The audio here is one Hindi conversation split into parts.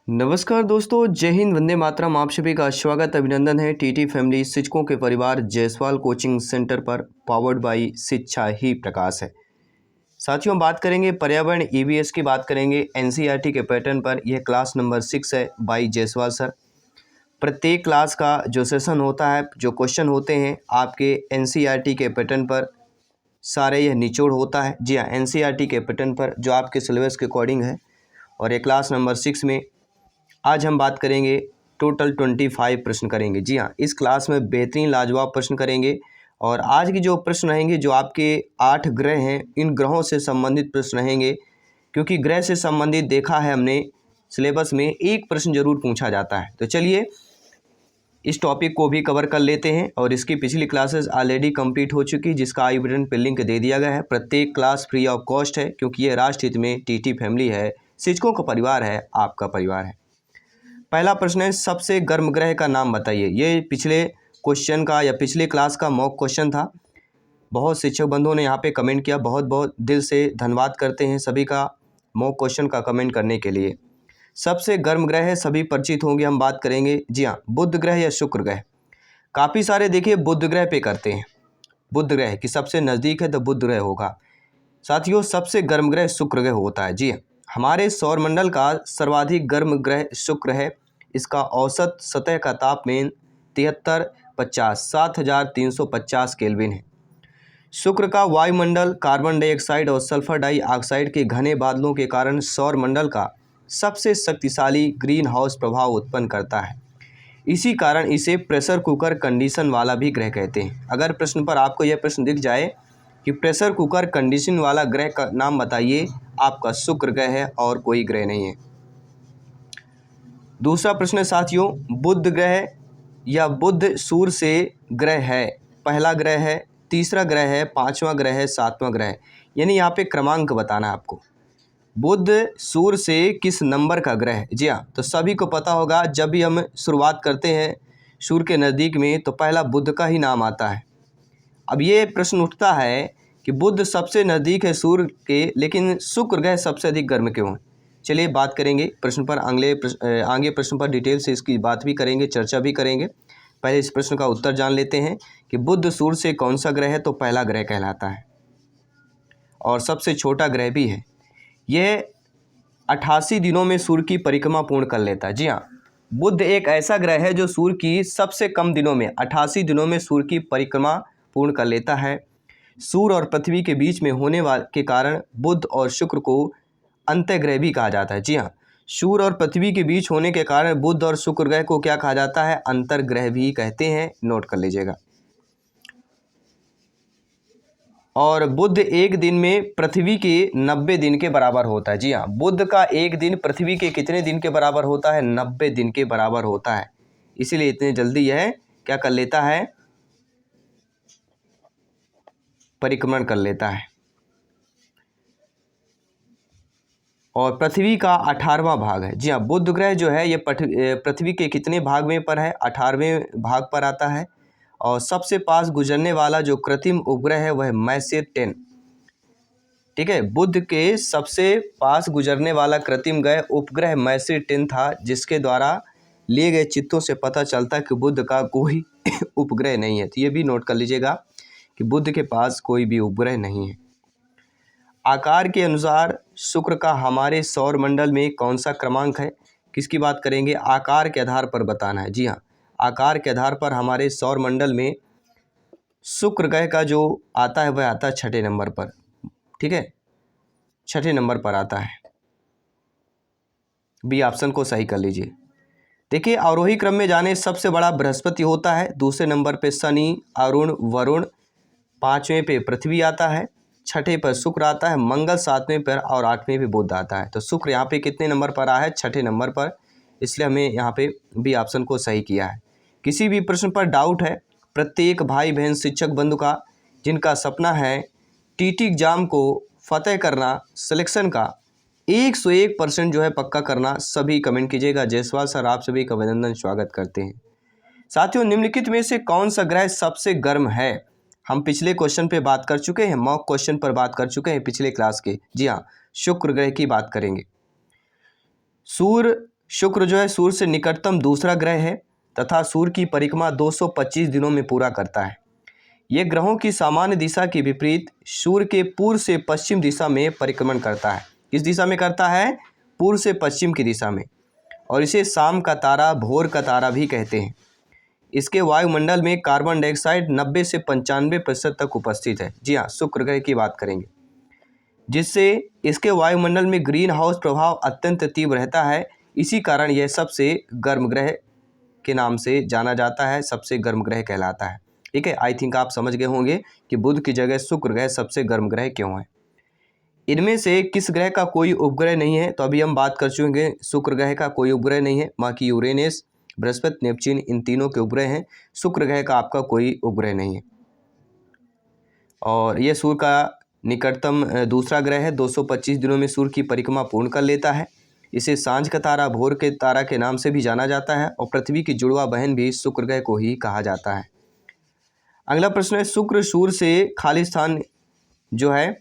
नमस्कार दोस्तों, जय हिंद, वंदे मातरम। आप सभी का स्वागत अभिनंदन है टीटी फैमिली शिक्षकों के परिवार जायसवाल कोचिंग सेंटर पर, पावर्ड बाय शिक्षा ही प्रकाश है। साथियों, हम बात करेंगे पर्यावरण ईवीएस की, बात करेंगे एनसीईआरटी के पैटर्न पर। यह क्लास नंबर 6 है बाई जायसवाल सर। प्रत्येक क्लास का जो सेशन होता है, जो क्वेश्चन होते हैं आपके एनसीईआरटी के पैटर्न पर, सारे यह निचोड़ होता है। जी हाँ, एनसीईआरटी के पैटर्न पर जो आपके सिलेबस के अकॉर्डिंग है। और ये क्लास नंबर 6 में आज हम बात करेंगे, टोटल 25 प्रश्न करेंगे। जी हाँ, इस क्लास में बेहतरीन लाजवाब प्रश्न करेंगे। और आज की जो प्रश्न रहेंगे, जो आपके 8 ग्रह हैं, इन ग्रहों से संबंधित प्रश्न रहेंगे। क्योंकि ग्रह से संबंधित देखा है हमने सिलेबस में, एक प्रश्न जरूर पूछा जाता है। तो चलिए इस टॉपिक को भी कवर कर लेते हैं। और इसकी पिछली क्लासेस ऑलरेडी कंप्लीट हो चुकी, जिसका आई बटन पर लिंक दे दिया गया है। प्रत्येक क्लास फ्री ऑफ कॉस्ट है, क्योंकि ये राष्ट्रहित में टीटी फैमिली है, शिक्षकों का परिवार है, आपका परिवार है। पहला प्रश्न है, सबसे गर्म ग्रह का नाम बताइए। ये पिछले क्वेश्चन का या पिछले क्लास का मॉक क्वेश्चन था। बहुत शिक्षक बंधुओं ने यहाँ पे कमेंट किया, बहुत बहुत दिल से धन्यवाद करते हैं सभी का मॉक क्वेश्चन का कमेंट करने के लिए। सबसे गर्म ग्रह है, सभी परिचित होंगे, हम बात करेंगे। जी हाँ, बुध ग्रह या शुक्र ग्रह। काफ़ी सारे देखिए बुध ग्रह पे करते हैं, बुध ग्रह की सबसे नज़दीक है तो बुध ग्रह होगा। साथियों, सबसे गर्म ग्रह शुक्र ग्रह होता है। जी हाँ, हमारे सौरमंडल का सर्वाधिक गर्म ग्रह शुक्र है। इसका औसत सतह का तापमान 7350 केल्विन है। शुक्र का वायुमंडल कार्बन डाइऑक्साइड और सल्फर डाइऑक्साइड के घने बादलों के कारण सौरमंडल का सबसे शक्तिशाली ग्रीन हाउस प्रभाव उत्पन्न करता है। इसी कारण इसे प्रेशर कुकर कंडीशन वाला भी ग्रह कहते हैं। अगर प्रश्न पर आपको यह प्रश्न दिख जाए कि प्रेशर कुकर कंडीशन वाला ग्रह का नाम बताइए, आपका शुक्र ग्रह है और कोई ग्रह नहीं है। दूसरा प्रश्न है साथियों, बुध ग्रह या बुध सूर्य से ग्रह है, पहला ग्रह है, तीसरा ग्रह है, पांचवा ग्रह है, सातवां ग्रह है। यानी यहाँ पे क्रमांक बताना है आपको। बुध सूर्य से किस नंबर का ग्रह है। जी हाँ, तो सभी को पता होगा, जब भी हम शुरुआत करते हैं सूर्य के नज़दीक में तो पहला बुध का ही नाम आता है। अब ये प्रश्न उठता है कि बुध सबसे नज़दीक है सूर्य के, लेकिन शुक्र ग्रह सबसे अधिक गर्म क्यों है। चलिए बात करेंगे प्रश्न पर, आगे प्रश्न पर डिटेल से इसकी बात भी करेंगे, चर्चा भी करेंगे। पहले इस प्रश्न का उत्तर जान लेते हैं कि बुध सूर्य से कौन सा ग्रह है, तो पहला ग्रह कहलाता है और सबसे छोटा ग्रह भी है। यह 88 दिनों में सूर्य की परिक्रमा पूर्ण कर लेता है। जी हाँ, बुध एक ऐसा ग्रह है जो सूर्य की सबसे कम दिनों में 88 दिनों में सूर्य की परिक्रमा पूर्ण कर लेता है। सूर्य और पृथ्वी के बीच में होने वाले के कारण बुध और शुक्र को अंतःग्रह भी कहा जाता है। जी हाँ, सूर्य और पृथ्वी के बीच होने के कारण बुध और शुक्र ग्रह को क्या कहा जाता है, अंतर्ग्रह भी कहते हैं, नोट कर लीजिएगा। और बुध एक दिन में पृथ्वी के 90 दिन के बराबर होता है। जी हाँ, बुध का एक दिन पृथ्वी के कितने दिन के बराबर होता है, 90 दिन के बराबर होता है। इसीलिए इतने जल्दी यह क्या कर लेता है, परिक्रमण कर लेता है। और पृथ्वी का 18वां भाग है। जी हाँ, बुध ग्रह जो है ये पृथ्वी के कितने भाग में पर है, 18वें भाग पर आता है। और सबसे पास गुजरने वाला जो कृत्रिम उपग्रह है वह मैसेर 10। ठीक है, बुध के सबसे पास गुजरने वाला कृत्रिम ग्रह उपग्रह मैसेर 10 था, जिसके द्वारा लिए गए चित्रों से पता चलता है कि बुध का कोई उपग्रह नहीं है। तो ये भी नोट कर लीजिएगा कि बुध के पास कोई भी उपग्रह नहीं है। आकार के अनुसार शुक्र का हमारे सौरमंडल में कौन सा क्रमांक है, किसकी बात करेंगे, आकार के आधार पर बताना है। जी हाँ, आकार के आधार पर हमारे सौरमंडल में शुक्र ग्रह का जो आता है वह आता है 6ठे नंबर पर। ठीक है, 6ठे नंबर पर आता है। बी ऑप्शन को सही कर लीजिए। देखिए, आरोही क्रम में जाने सबसे बड़ा बृहस्पति होता है, दूसरे नंबर पे शनि, अरुण, वरुण, पाँचवें पे पृथ्वी आता है, 6ठे पर शुक्र आता है, मंगल 7वें पर और 8वें पे बुध आता है। तो शुक्र यहाँ पे कितने नंबर पर आया है, 6ठे नंबर पर, इसलिए हमें यहाँ पे बी ऑप्शन को सही किया है। किसी भी प्रश्न पर डाउट है, प्रत्येक भाई बहन शिक्षक बंधु का जिनका सपना है टीटी एग्जाम को फतेह करना, सिलेक्शन का 101% जो है पक्का करना, सभी कमेंट कीजिएगा। जायसवाल सर आप सभी का अभिनंदन, स्वागत करते हैं। साथियों, निम्नलिखित में से कौन सा ग्रह सबसे गर्म है। हम पिछले क्वेश्चन पे बात कर चुके हैं, मॉक क्वेश्चन पर बात कर चुके हैं पिछले क्लास के। जी हाँ, शुक्र ग्रह की बात करेंगे। सूर्य, शुक्र जो है सूर्य से निकटतम दूसरा ग्रह है तथा सूर्य की परिक्रमा 225 दिनों में पूरा करता है। ये ग्रहों की सामान्य दिशा के विपरीत सूर्य के पूर्व से पश्चिम दिशा में परिक्रमण करता है। किस दिशा में करता है? पूर्व से पश्चिम की दिशा में। और इसे शाम का तारा, भोर का तारा भी कहते हैं। इसके वायुमंडल में कार्बन डाइऑक्साइड 90 से 95% तक उपस्थित है। जी हाँ, शुक्र ग्रह की बात करेंगे, जिससे इसके वायुमंडल में ग्रीन हाउस प्रभाव अत्यंत तीव्र रहता है। इसी कारण यह सबसे गर्म ग्रह के नाम से जाना जाता है, सबसे गर्म ग्रह कहलाता है। ठीक है, आई थिंक आप समझ गए होंगे कि बुध की जगह शुक्र ग्रह सबसे गर्म ग्रह क्यों है। इनमें से किस ग्रह का कोई उपग्रह नहीं है? तो अभी हम बात कर चुके हैं, शुक्र ग्रह का कोई उपग्रह नहीं है। बाकी यूरेनस, बृहस्पति, नेपच्यून, इन तीनों के उपग्रह हैं। शुक्र ग्रह का आपका कोई उपग्रह नहीं है। और यह सूर्य का निकटतम दूसरा ग्रह है। 225 दिनों में सूर्य की परिक्रमा पूर्ण कर लेता है। इसे सांझ का तारा, भोर के तारा के नाम से भी जाना जाता है। और पृथ्वी की जुड़वा बहन भी शुक्र ग्रह को ही कहा जाता है। अगला प्रश्न है, शुक्र सूर्य से खाली स्थान जो है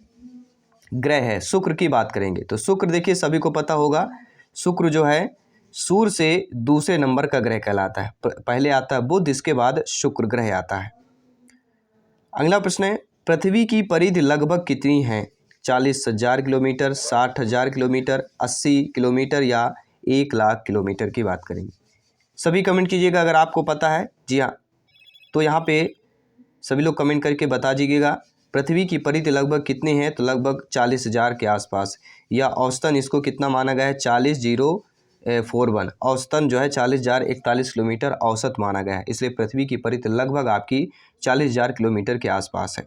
ग्रह है। शुक्र की बात करेंगे तो शुक्र देखिए सभी को पता होगा, शुक्र जो है सूर्य से दूसरे नंबर का ग्रह कहलाता है। पहले आता है बुध, इसके बाद शुक्र ग्रह आता है। अगला प्रश्न है, पृथ्वी की परिधि लगभग कितनी है? 40,000 किलोमीटर, 60,000 किलोमीटर, 80 किलोमीटर या 1,00,000 किलोमीटर की बात करेंगे। सभी कमेंट कीजिएगा अगर आपको पता है। जी हाँ, तो यहाँ पे सभी लोग कमेंट करके बता दीजिएगा पृथ्वी की परिधि लगभग कितनी है। तो लगभग 40,000 के आसपास, या औसतन इसको कितना माना गया है? 40,041। औसतन जो है 40,041 किलोमीटर औसत माना गया है। इसलिए पृथ्वी की परिधि लगभग आपकी 40,000 किलोमीटर के आसपास है।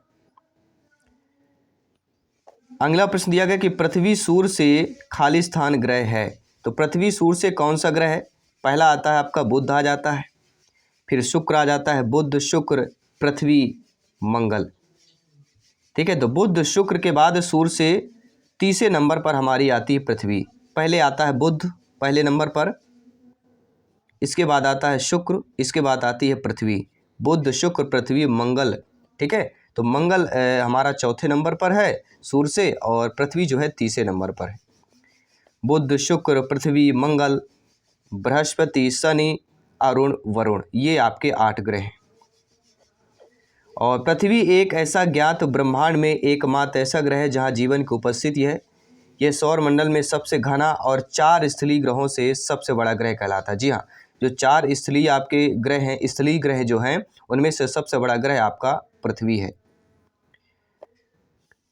अगला प्रश्न दिया गया कि पृथ्वी सूर्य से खाली स्थान ग्रह है। तो पृथ्वी सूर्य से कौन सा ग्रह है? पहला आता है आपका बुध आ जाता है, फिर शुक्र आ जाता है, बुध, शुक्र, पृथ्वी, मंगल। ठीक है, तो बुध शुक्र के बाद सूर्य से तीसरे नंबर पर हमारी आती है पृथ्वी। पहले आता है बुध पहले नंबर पर, इसके बाद आता है शुक्र, इसके बाद आती है पृथ्वी। बुध, शुक्र, पृथ्वी, मंगल। ठीक है, तो मंगल हमारा चौथे नंबर पर है सूर्य से, और पृथ्वी जो है तीसरे नंबर पर है। बुध, शुक्र, पृथ्वी, मंगल, बृहस्पति, शनि, अरुण, वरुण, ये आपके 8 ग्रह हैं। और पृथ्वी एक ऐसा ज्ञात ब्रह्मांड में एकमात्र ऐसा ग्रह है जहाँ जीवन की उपस्थिति है। यह सौर मंडल में सबसे घना और 4 स्थलीय ग्रहों से सबसे बड़ा ग्रह कहलाता है। जी हाँ, जो 4 स्थलीय आपके ग्रह हैं, स्थलीय ग्रह जो हैं, उनमें से सबसे बड़ा ग्रह आपका पृथ्वी है।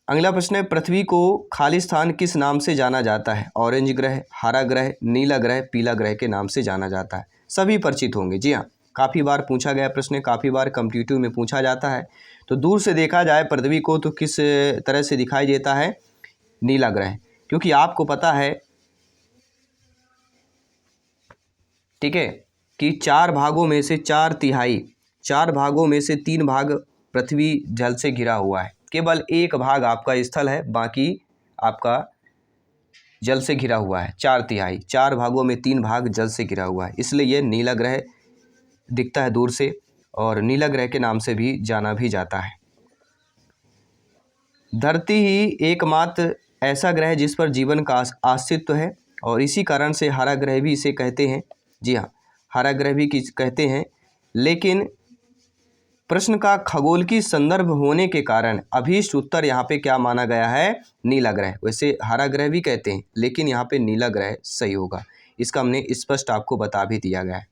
अगला प्रश्न है, पृथ्वी को खाली स्थान किस नाम से जाना जाता है? ऑरेंज ग्रह, हरा ग्रह, नीला ग्रह, पीला ग्रह के नाम से जाना जाता है। सभी परिचित होंगे। जी हाँ, काफ़ी बार पूछा गया प्रश्न, काफ़ी बार कॉम्पिटिटिव में पूछा जाता है। तो दूर से देखा जाए पृथ्वी को तो किस तरह से दिखाई देता है? नीला ग्रह, क्योंकि आपको पता है, ठीक है, कि 4 भागों में से 4 भागों में से 3 भाग पृथ्वी जल से घिरा हुआ है। केवल एक भाग आपका स्थल है, बाकी आपका जल से घिरा हुआ है। 4 भागों में 3 भाग जल से घिरा हुआ है, इसलिए यह नीला ग्रह दिखता है दूर से, और नीला ग्रह के नाम से भी जाना भी जाता है। धरती ही एकमात्र ऐसा ग्रह है जिस पर जीवन का अस्तित्व है, और इसी कारण से हरा ग्रह भी इसे कहते हैं। जी हाँ, हरा ग्रह भी कहते हैं। लेकिन प्रश्न का खगोल की संदर्भ होने के कारण अभीष्ट उत्तर यहाँ पे क्या माना गया है? नीला ग्रह। वैसे हरा ग्रह भी कहते हैं, लेकिन यहाँ पे नीला ग्रह सही होगा। इसका हमने स्पष्ट आपको बता भी दिया गया है,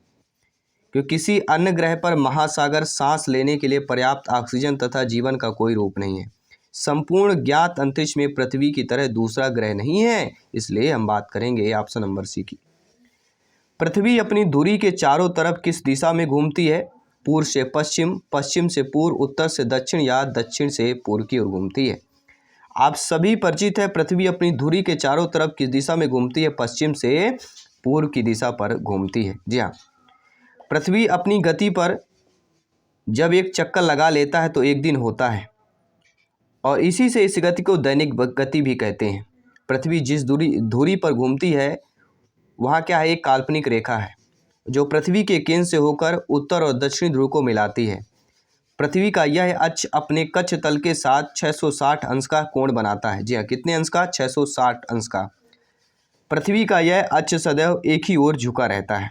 क्योंकि किसी अन्य ग्रह पर महासागर सांस लेने के लिए पर्याप्त ऑक्सीजन तथा जीवन का कोई रूप नहीं है। संपूर्ण ज्ञात अंतरिक्ष में पृथ्वी की तरह दूसरा ग्रह नहीं है। इसलिए हम बात करेंगे ऑप्शन नंबर सी की। पृथ्वी अपनी धुरी के चारों तरफ किस दिशा में घूमती है? पूर्व से पश्चिम, पश्चिम से पूर्व, उत्तर से दक्षिण या दक्षिण से पूर्व की ओर घूमती है। आप सभी परिचित है, पृथ्वी अपनी धुरी के चारों तरफ किस दिशा में घूमती है? पश्चिम से पूर्व की दिशा पर घूमती है। जी हाँ, पृथ्वी अपनी गति पर जब एक चक्कर लगा लेता है तो एक दिन होता है, और इसी से इस गति को दैनिक गति भी कहते हैं। पृथ्वी जिस धुरी पर घूमती है वहाँ क्या है? एक काल्पनिक रेखा है जो पृथ्वी के केंद्र से होकर उत्तर और दक्षिणी ध्रुव को मिलाती है। पृथ्वी का यह अक्ष अपने कक्ष तल के साथ 660 अंश का कोण बनाता है। जी हाँ, कितने अंश का? 660 अंश का। पृथ्वी का यह अक्ष सदैव एक ही ओर झुका रहता है।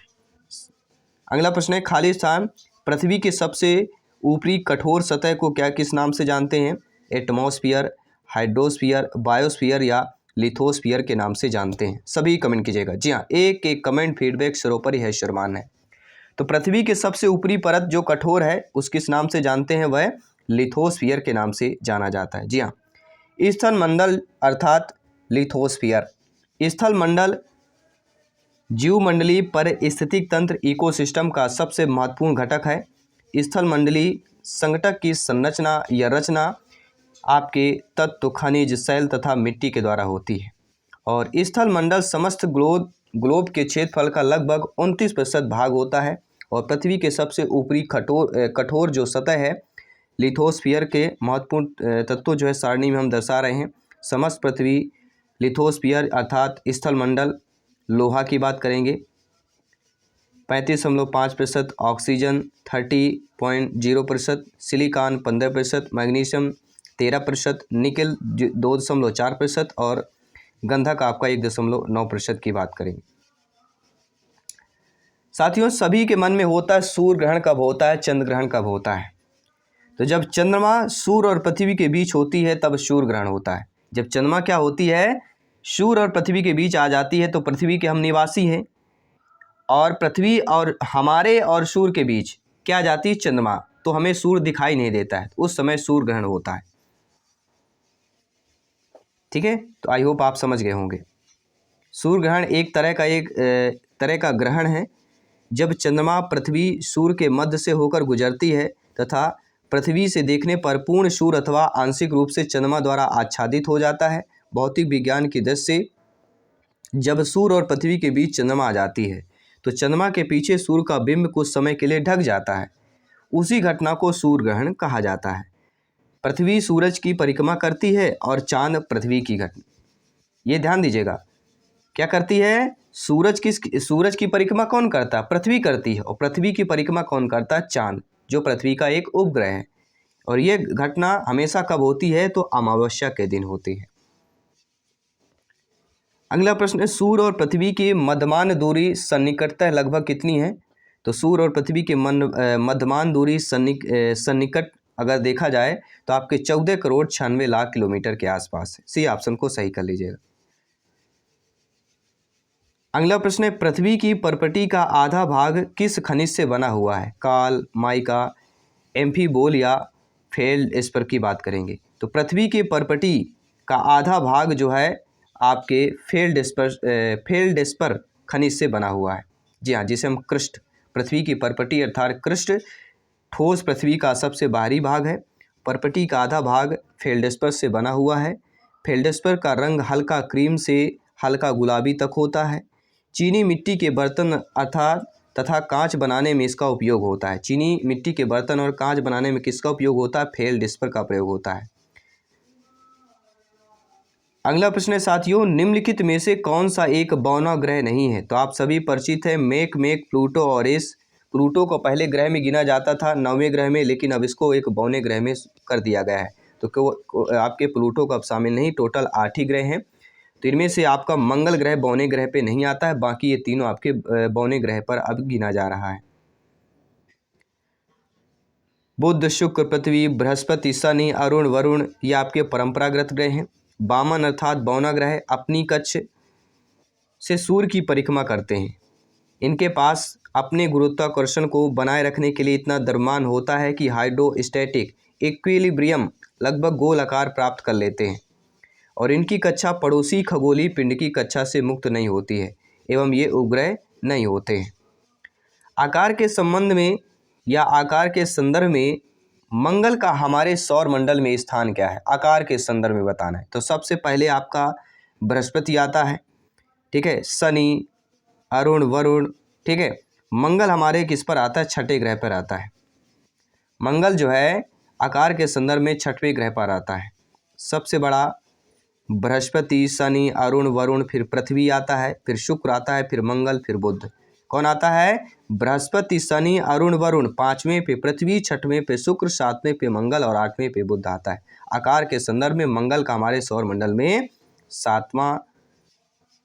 अगला प्रश्न है, खाली स्थान पृथ्वी के सबसे ऊपरी कठोर सतह को क्या किस नाम से जानते हैं? एटमॉस्फियर, हाइड्रोस्फियर, बायोस्फियर या लिथोस्फियर के नाम से जानते हैं। सभी कमेंट कीजिएगा। जी हाँ, एक एक कमेंट फीडबैक सर्वोपरि है शर्मान है। तो पृथ्वी के सबसे ऊपरी परत जो कठोर है उस किस नाम से जानते हैं? वह लिथोस्फियर के नाम से जाना जाता है। जी हाँ, स्थल मंडल अर्थात लिथोस्फियर। स्थल मंडल जीवमंडलीय पारिस्थितिक तंत्र इकोसिस्टम का सबसे महत्वपूर्ण घटक है। स्थल मंडलीय संगठक की संरचना या रचना आपके तत्व, खनिज, शैल तथा मिट्टी के द्वारा होती है और स्थल मंडल समस्त ग्लोब के क्षेत्रफल का लगभग 29% भाग होता है और पृथ्वी के सबसे ऊपरी कठोर जो सतह है लिथोस्फियर के महत्वपूर्ण तत्व जो है सारणी में हम दर्शा रहे हैं। समस्त पृथ्वी लिथोस्फियर अर्थात स्थल मंडल। लोहा की बात करेंगे 35.5%, ऑक्सीजन 30.0%, सिलिकॉन 15%, मैग्नीशियम 13%, निकेल 2.4% और गंधक आपका 1.9% की बात करेंगे। साथियों, सभी के मन में होता है सूर्य ग्रहण कब होता है, चंद्र ग्रहण कब होता है? तो जब चंद्रमा सूर्य और पृथ्वी के बीच होती है तब सूर्य ग्रहण होता है। जब चंद्रमा क्या होती है, सूर्य और पृथ्वी के बीच आ जाती है तो पृथ्वी के हम निवासी हैं और पृथ्वी और हमारे और सूर्य के बीच क्या आ जाती है, चंद्रमा, तो हमें सूर्य दिखाई नहीं देता है, उस समय सूर्य ग्रहण होता है। ठीक है, तो आई होप आप समझ गए होंगे। सूर्य ग्रहण एक तरह का ग्रहण है जब चंद्रमा पृथ्वी सूर्य के मध्य से होकर गुजरती है तथा पृथ्वी से देखने पर पूर्ण सूर्य अथवा आंशिक रूप से चंद्रमा द्वारा आच्छादित हो जाता है। भौतिक विज्ञान की दृष्टि से जब सूर्य और पृथ्वी के बीच चंद्रमा आ जाती है तो चंद्रमा के पीछे सूर्य का बिंब कुछ समय के लिए ढक जाता है। उसी घटना को सूर्य ग्रहण कहा जाता है। पृथ्वी सूरज की परिक्रमा करती है और चांद पृथ्वी की घटना, ये ध्यान दीजिएगा, क्या करती है? सूरज की परिक्रमा कौन करता है? पृथ्वी करती है। और पृथ्वी की परिक्रमा कौन करता है? चांद, जो पृथ्वी का एक उपग्रह है। और ये घटना हमेशा कब होती है? तो अमावस्या के दिन होती है। अगला प्रश्न है, सूर्य और पृथ्वी की मध्यमान दूरी सन्निकटतः लगभग कितनी है? तो सूर्य और पृथ्वी की मध्यमान दूरी सन्निकट अगर देखा जाए तो आपके 14,96,00,000 किलोमीटर के आसपास है। सी ऑप्शन को सही कर लीजिएगा। अगला प्रश्न है, पृथ्वी की परपटी का आधा भाग किस खनिज से बना हुआ है? काल, माइका, एम्फीबोल या फेल्डस्पर की बात करेंगे। तो पृथ्वी की परपटी का आधा भाग जो है आपके फेल्डस्पर खनिज से बना हुआ है। जी हाँ, जिसे हम क्रिस्ट, पृथ्वी की परपटी अर्थात क्रिस्ट ठोस पृथ्वी का सबसे बाहरी भाग है। परपटी का आधा भाग फेल्डस्पर से बना हुआ है। फेल्डस्पर का रंग हल्का क्रीम से हल्का गुलाबी तक होता है। चीनी मिट्टी के बर्तन तथा कांच बनाने में इसका उपयोग होता है। चीनी मिट्टी के बर्तन और कांच बनाने में किसका उपयोग होता है? फेल्डस्पर का प्रयोग होता है। अगला प्रश्न है साथियों, निम्नलिखित में से कौन सा एक बौना ग्रह नहीं है? तो आप सभी परिचित है मेक, प्लूटो और एस। प्लूटो को पहले ग्रह में गिना जाता था 9वें ग्रह में, लेकिन अब इसको एक बौने ग्रह में कर दिया गया है। तो आपके प्लूटो को अब शामिल नहीं, टोटल 8 ही ग्रह हैं। तो इनमें से आपका मंगल ग्रह बौने ग्रह पे नहीं आता है, बाकी ये तीनों आपके बौने ग्रह पर अब गिना जा रहा है। बुध, शुक्र, पृथ्वी, बृहस्पति, शनि, अरुण, वरुण ये आपके परंपरागत ग्रह हैं। वामन अर्थात बौना ग्रह अपनी कक्ष से सूर्य की परिक्रमा करते हैं। इनके पास अपने गुरुत्वाकर्षण को बनाए रखने के लिए इतना द्रव्यमान होता है कि हाइड्रोस्टैटिक इक्विलिब्रियम लगभग गोल आकार प्राप्त कर लेते हैं और इनकी कक्षा पड़ोसी खगोलीय पिंड की कक्षा से मुक्त नहीं होती है एवं ये उपग्रह नहीं होते हैं। आकार के संबंध में या आकार के संदर्भ में मंगल का हमारे सौर मंडल में स्थान क्या है? आकार के संदर्भ में बताना है। तो सबसे पहले आपका बृहस्पति आता है, ठीक है, शनि, अरुण, वरुण, ठीक है। मंगल हमारे किस पर आता है? छठे ग्रह पर आता है। मंगल जो है आकार के संदर्भ में छठवें ग्रह पर आता है। सबसे बड़ा बृहस्पति, शनि, अरुण, वरुण, फिर पृथ्वी आता है, फिर शुक्र आता है, फिर मंगल, फिर बुध। कौन आता है? बृहस्पति, शनि, अरुण, वरुण, 5वें पे पृथ्वी, 6वें पे शुक्र, 7वें पे मंगल और 8वें पे बुध आता है। आकार के संदर्भ में मंगल का हमारे सौर मंडल में 7वां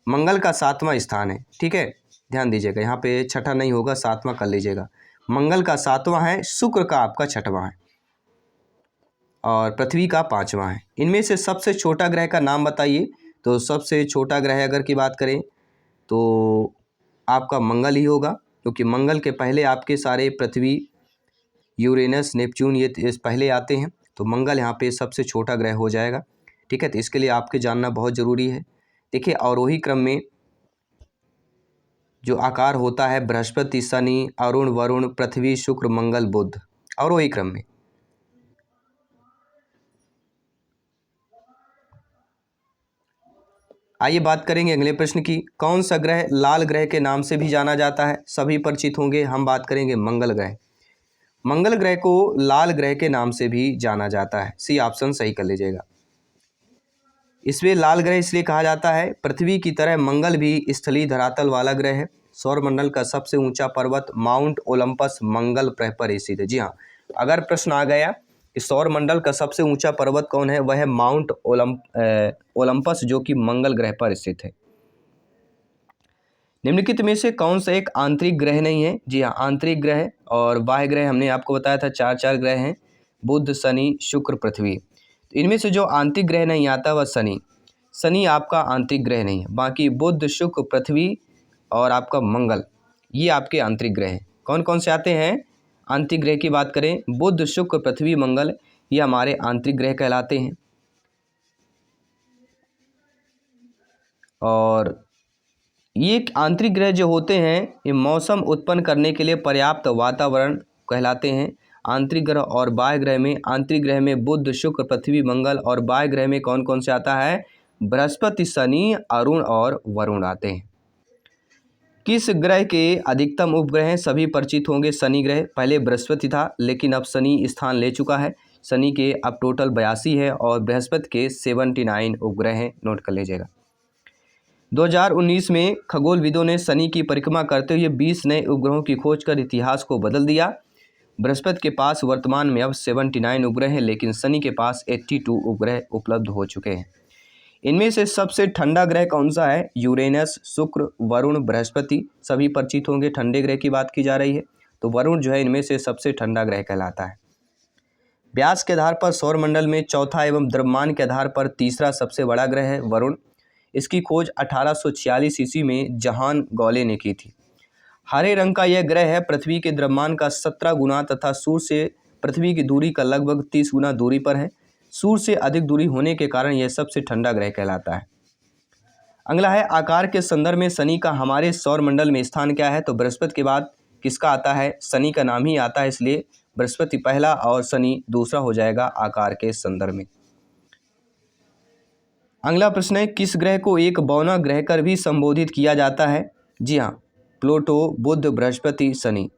मंगल का 7वां स्थान है, ठीक है, ध्यान दीजिएगा, यहाँ पे छठा नहीं होगा, 7वां कर लीजिएगा। मंगल का 7वां है, शुक्र का आपका 6वां है और पृथ्वी का 5वां है। इनमें से सबसे छोटा ग्रह का नाम बताइए। तो सबसे छोटा ग्रह अगर की बात करें तो आपका मंगल ही होगा, क्योंकि मंगल के पहले आपके सारे पृथ्वी, यूरेनस, नेपच्यून ये पहले आते हैं। तो मंगल यहाँ पे सबसे छोटा ग्रह हो जाएगा, ठीक है। तो इसके लिए आपके जानना बहुत ज़रूरी है। देखिए अवरोही क्रम में जो आकार होता है बृहस्पति, शनि, अरुण, वरुण, पृथ्वी, शुक्र, मंगल, बुध, अवरोही क्रम में। आइए बात करेंगे अगले प्रश्न की। कौन सा ग्रह लाल ग्रह के नाम से भी जाना जाता है? सभी परिचित होंगे। हम बात करेंगे मंगल ग्रह। मंगल ग्रह को लाल ग्रह के नाम से भी जाना जाता है। सी ऑप्शन सही कर लीजिएगा। इसमें लाल ग्रह इसलिए कहा जाता है, पृथ्वी की तरह मंगल भी स्थलीय धरातल वाला ग्रह है। सौरमंडल का सबसे ऊंचा पर्वत माउंट ओलंपस मंगल ग्रह पर स्थित है। जी हाँ, अगर प्रश्न आ गया कि सौरमंडल का सबसे ऊंचा पर्वत कौन है, वह है माउंट ओलंपस, जो कि मंगल ग्रह पर स्थित है। निम्नलिखित में से कौन सा एक आंतरिक ग्रह नहीं है? जी हाँ, आंतरिक ग्रह और बाह्य ग्रह हमने आपको बताया था, चार ग्रह हैं, बुध, शनि, शुक्र, पृथ्वी। तो इनमें से जो आंतरिक ग्रह नहीं आता वह शनि। शनि आपका आंतरिक ग्रह नहीं है। बाकी बुध, शुक्र, पृथ्वी और आपका मंगल, ये आपके आंतरिक ग्रह हैं। कौन कौन से आते हैं? आंतरिक ग्रह की बात करें, बुध, शुक्र, पृथ्वी, मंगल, ये हमारे आंतरिक ग्रह कहलाते हैं। और ये आंतरिक ग्रह जो होते हैं, ये मौसम उत्पन्न करने के लिए पर्याप्त वातावरण कहलाते हैं। आंतरिक ग्रह और बाह्य ग्रह में, आंतरिक ग्रह में बुध, शुक्र, पृथ्वी, मंगल, और बाह्य ग्रह में कौन कौन से आता है? बृहस्पति, शनि, अरुण और वरुण आते हैं। किस ग्रह के अधिकतम उपग्रह हैं? सभी परिचित होंगे। शनि ग्रह, पहले बृहस्पति था लेकिन अब शनि स्थान ले चुका है। शनि के अब टोटल 82 है और बृहस्पति के 79 उपग्रह हैं, नोट कर लीजिएगा। 2019 में खगोलविदों ने शनि की परिक्रमा करते हुए 20 नए उपग्रहों की खोज कर इतिहास को बदल दिया। बृहस्पति के पास वर्तमान में अब 79 उपग्रह हैं, लेकिन शनि के पास 82 उपग्रह उपलब्ध हो चुके हैं। इनमें से सबसे ठंडा ग्रह कौन सा है? यूरेनस, शुक्र, वरुण, बृहस्पति, सभी परिचित होंगे। ठंडे ग्रह की बात की जा रही है, तो वरुण जो है इनमें से सबसे ठंडा ग्रह कहलाता है। व्यास के आधार पर सौरमंडल में चौथा एवं द्रव्यमान के आधार पर तीसरा सबसे बड़ा ग्रह है वरुण। इसकी खोज 1846 ईस्वी में जहान गॉले ने की थी। हरे रंग का यह ग्रह है पृथ्वी के द्रव्यमान का 17 गुना तथा सूर्य से पृथ्वी की दूरी का लगभग 30 गुना दूरी पर है। सूर्य से अधिक दूरी होने के कारण यह सबसे ठंडा ग्रह कहलाता है। अगला है, आकार के संदर्भ में शनि का हमारे सौरमंडल में स्थान क्या है? तो बृहस्पति के बाद किसका आता है? शनि का नाम ही आता है, इसलिए बृहस्पति पहला और शनि दूसरा हो जाएगा आकार के संदर्भ में। अगला प्रश्न है, किस ग्रह को एक बौना ग्रह कर भी संबोधित किया जाता है? जी हाँ, प्लूटो, बुध, बृहस्पति, शनि।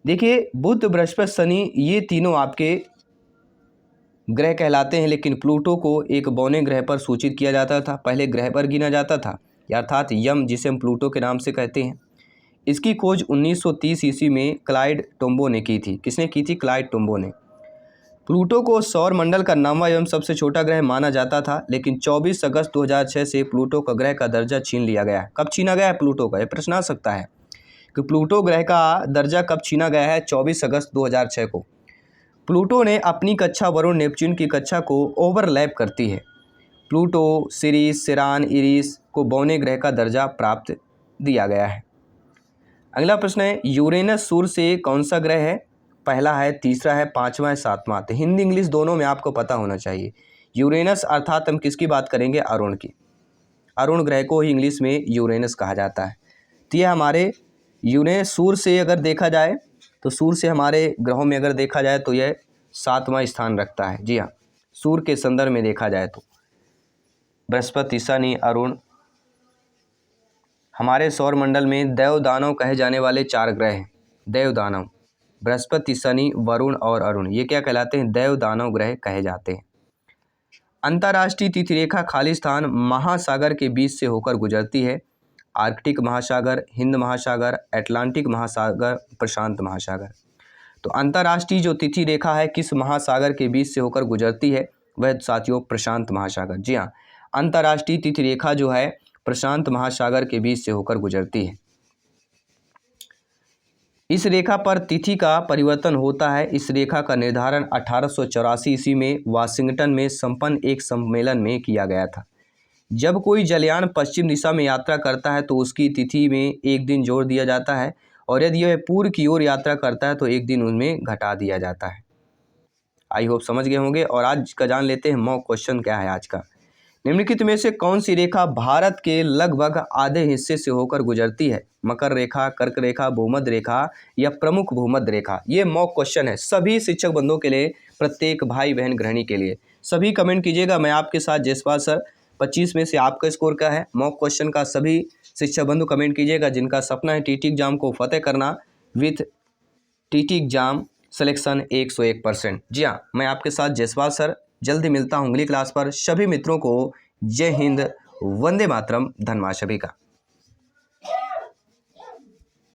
देखिए बुध, बृहस्पति, शनि ये तीनों आपके ग्रह कहलाते हैं, लेकिन प्लूटो को एक बौने ग्रह पर सूचित किया जाता था। पहले ग्रह पर गिना जाता था, अर्थात यम, जिसे हम प्लूटो के नाम से कहते हैं। इसकी खोज 1930 ईस्वी में क्लाइड टोम्बो ने की थी। किसने की थी? क्लाइड टोम्बो ने। प्लूटो को सौरमंडल का 9वां एवं सबसे छोटा ग्रह माना जाता था, लेकिन 24 अगस्त 2006 से प्लूटो का ग्रह का दर्जा छीन लिया गया है। कब छीना गया है प्लूटो का? यह प्रश्न आ सकता है कि प्लूटो ग्रह का दर्जा कब छीना गया है? 24 अगस्त 2006 को। प्लूटो ने अपनी कक्षा वरुण, नेपच्यून की कक्षा को ओवरलैप करती है। प्लूटो, सिरिस, सिरान, इरिस को बौने ग्रह का दर्जा प्राप्त दिया गया है। अगला प्रश्न है, यूरेनस सूर्य से कौन सा ग्रह है? पहला है, तीसरा है, पांचवा है, सातवां। तो हिंदी इंग्लिश दोनों में आपको पता होना चाहिए। यूरेनस अर्थात हम किसकी बात करेंगे? अरुण की। अरुण ग्रह को ही इंग्लिश में यूरेनस कहा जाता है। तो यह हमारे यूरेनस सूर्य से अगर देखा जाए तो सूर्य से हमारे ग्रहों में अगर देखा जाए तो यह 7वां स्थान रखता है। जी हाँ, सूर्य के संदर्भ में देखा जाए तो बृहस्पति, शनि, अरुण हमारे सौरमंडल में देव दानव कहे जाने वाले 4 ग्रह हैं। देव दानव, बृहस्पति, शनि, वरुण और अरुण, ये क्या कहलाते हैं? देव दानव ग्रह कहे जाते हैं। अंतर्राष्ट्रीय तिथि रेखा खाली स्थान महासागर के बीच से होकर गुजरती है। आर्कटिक महासागर, हिंद महासागर, अटलांटिक महासागर, प्रशांत महासागर। तो अंतर्राष्ट्रीय जो तिथि रेखा है किस महासागर के बीच से होकर गुजरती है? वह साथियों प्रशांत महासागर। जी हाँ, अंतर्राष्ट्रीय तिथि रेखा जो है प्रशांत महासागर के बीच से होकर गुजरती है। इस रेखा पर तिथि का परिवर्तन होता है। इस रेखा का निर्धारण 1884 ईस्वी में वाशिंगटन में संपन्न एक सम्मेलन में किया गया था। जब कोई जलयान पश्चिम दिशा में यात्रा करता है तो उसकी तिथि में एक दिन जोड़ दिया जाता है, और यदि यह पूर्व की ओर यात्रा करता है तो एक दिन उनमें घटा दिया जाता है। आई होप समझ गए होंगे। और आज का जान लेते हैं मॉक क्वेश्चन क्या है आज का। निम्नलिखित में से कौन सी रेखा भारत के लगभग आधे हिस्से से होकर गुजरती है? मकर रेखा, कर्क रेखा, भूमध्य रेखा या प्रमुख भूमध्य रेखा? ये मॉक क्वेश्चन है सभी शिक्षक बंधुओं के लिए, प्रत्येक भाई बहन गृहिणी के लिए। सभी कमेंट कीजिएगा, मैं आपके साथ जयसवाल सर। 25 में से आपका स्कोर क्या है? मॉक क्वेश्चन का सभी शिक्षक बंधु कमेंट कीजिएगा जिनका सपना है टीटी एग्जाम को फतेह करना विथ टीटी एग्जाम सिलेक्शन 101%। जी हाँ, मैं आपके साथ जयसवाल सर। जल्दी मिलता हूँ अगली क्लास पर। सभी मित्रों को जय हिंद, वंदे मातरम, धन्यवाद सभी का।